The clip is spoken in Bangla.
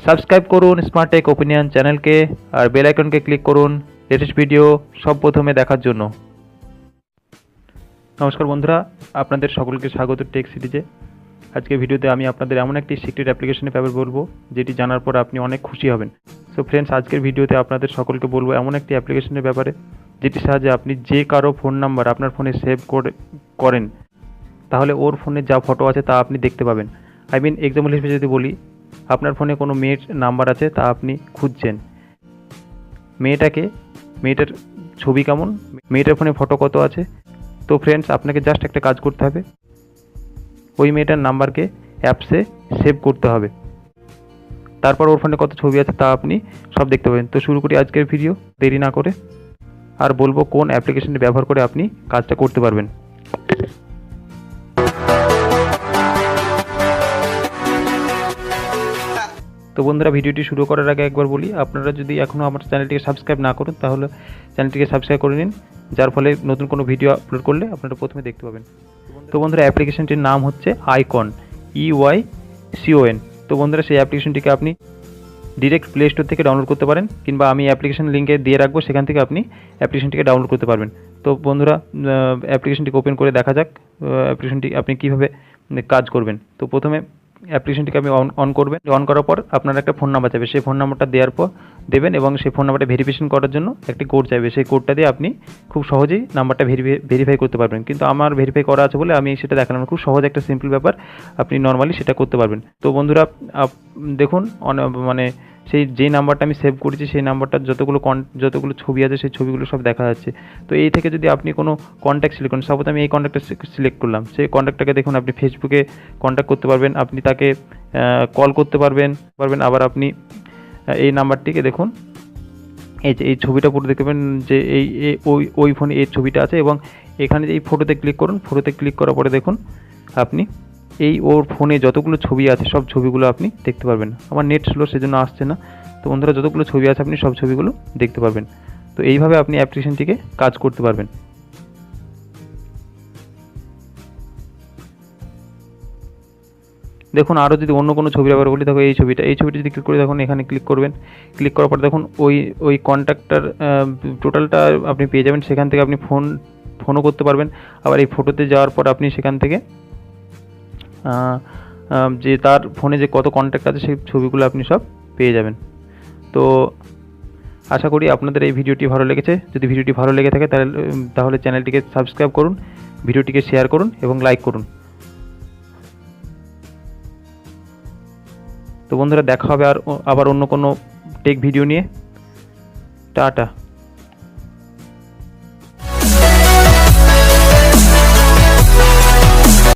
সাবস্ক্রাইব করুন স্মার্ট টেক ওপিনিয়ন চ্যানেলকে আর বেল আইকনকে ক্লিক করুন লেটেস্ট ভিডিও সব প্রথমে দেখার জন্য। নমস্কার বন্ধুরা, আপনাদের সকলকে স্বাগত টেক সিরিজে। আজকে ভিডিওতে আমি আপনাদের এমন একটি সিক্রেট অ্যাপ্লিকেশনের ব্যাপারে বলবো যেটি জানার পর আপনি অনেক খুশি হবেন। সো ফ্রেন্ডস, আজকের ভিডিওতে আপনাদের সকলকে বলবো এমন একটি অ্যাপ্লিকেশনের ব্যাপারে যেটির সাহায্যে আপনি যে কারো ফোন নাম্বার আপনার ফোনে সেভ করেন তাহলে ওর ফোনে যা ফটো আছে তা আপনি দেখতে পাবেন। আই মিন এক্সাম্পল হিসেবে যদি বলি, আপনার ফোনে কোনো মেয়ের নাম্বার আছে তা আপনি খুঁজছেন, মেয়েটার ছবি কেমন, মেয়েটার ফোনে ফটো কত আছে। তো ফ্রেন্ডস, আপনাকে জাস্ট একটা কাজ করতে হবে, ওই মেয়েটার নাম্বারকে অ্যাপসে সেভ করতে হবে, তারপর ওর ফোনে কত ছবি আছে তা আপনি সব দেখতে পাবেন। তো শুরু করি আজকের ভিডিও দেরি না করে, আর বলবো কোন অ্যাপ্লিকেশনটি ব্যবহার করে আপনি কাজটা করতে পারবেন। তো বন্ধুরা, ভিডিওটি শুরু করার আগে একবার বলি, আপনারা যদি এখনও আমার চ্যানেলটিকে সাবস্ক্রাইব না করুন তাহলে চ্যানেলটিকে সাবস্ক্রাইব করে নিন, যার ফলে নতুন কোনো ভিডিও আপলোড করলে আপনারা প্রথমে দেখতে পাবেন। তো বন্ধুরা, অ্যাপ্লিকেশনটির নাম হচ্ছে আইকন, useyour। তো বন্ধুরা, সেই অ্যাপ্লিকেশনটিকে আপনি ডিরেক্ট প্লে স্টোর থেকে ডাউনলোড করতে পারেন, কিংবা আমি অ্যাপ্লিকেশন লিঙ্কে দিয়ে রাখবো, সেখান থেকে আপনি অ্যাপ্লিকেশনটিকে ডাউনলোড করতে পারবেন। তো বন্ধুরা, অ্যাপ্লিকেশনটিকে ওপেন করে দেখা যাক অ্যাপ্লিকেশনটি আপনি কীভাবে কাজ করবেন। তো প্রথমে অ্যাপ্লিকেশনটিকে আপনি অন করবেন। অন করার পর আপনার একটা ফোন নাম্বার চাইবে, সেই ফোন নাম্বারটা দেওয়ার পর দেবেন এবং সেই ফোন নাম্বারটা ভেরিফিকেশন করার জন্য একটি কোড চাইবে। সেই কোডটা দিয়ে আপনি খুব সহজেই নাম্বারটা ভেরিফাই করতে পারবেন। কিন্তু আমার ভেরিফাই করা আছে বলে আমি সেটা দেখালাম, খুব সহজ একটা সিম্পল ব্যাপার, আপনি নর্মালি সেটা করতে পারবেন। তো বন্ধুরা, দেখুন মানে সেই যে নাম্বারটা আমি সেভ করেছি সেই নাম্বারটার যতগুলো ছবি আছে সেই ছবিগুলো সব দেখা যাচ্ছে। তো এই থেকে যদি আপনি কোনো কন্ট্যাক্ট সিলেক্ট করেন, সাপোজ আমি এই কন্ট্যাক্টটা সিলেক্ট করলাম, সেই কন্ট্যাক্টটাকে দেখুন আপনি ফেসবুকে কন্ট্যাক্ট করতে পারবেন, আপনি তাকে কল করতে পারবেন। আবার আপনি এই নাম্বারটিকে দেখুন, এই ছবিটা পুরো দেখতে পাবেন যে ওই ফোনে এই ছবিটা আছে, এবং এখানে এই ফটোতে ক্লিক করুন। ফটোতে ক্লিক করার পরে দেখুন আপনি ওর ফোনে যতগুলো ছবি আছে সব ছবিগুলো আপনি দেখতে পারবেন। আমার নেট স্লো সেজন্য আসছে না। তো বন্ধুরা, যতগুলো ছবি আছে আপনি সব ছবিগুলো দেখতে পারবেন। তো এইভাবে আপনি অ্যাপ্লিকেশনটিকে কাজ করতে পারবেন। দেখুন, আরও যদি অন্য কোনো ছবি ব্যবহার করি, দেখো এই ছবিটা যদি ক্লিক করে দেখুন, এখানে ক্লিক করবেন। ক্লিক করার পর দেখুন ওই কন্ট্যাক্টটার টোটালটা আপনি পেয়ে যাবেন। সেখান থেকে আপনি ফোনও করতে পারবেন। আবার এই ফটোতে যাওয়ার পর আপনি সেখান থেকে যে তার ফোনে যে কত কন্ট্যাক্ট আছে সেই ছবিগুলো আপনি সব পেয়ে যাবেন। তো আশা করি আপনাদের এই ভিডিওটি ভালো লেগেছে। যদি ভিডিওটি ভালো লেগে থাকে তাহলে চ্যানেলটিকে সাবস্ক্রাইব করুন, ভিডিওটিকে শেয়ার করুন এবং লাইক করুন। তো বন্ধুরা, দেখা হবে আবার অন্য কোনো টেক ভিডিও নিয়ে। টাটা।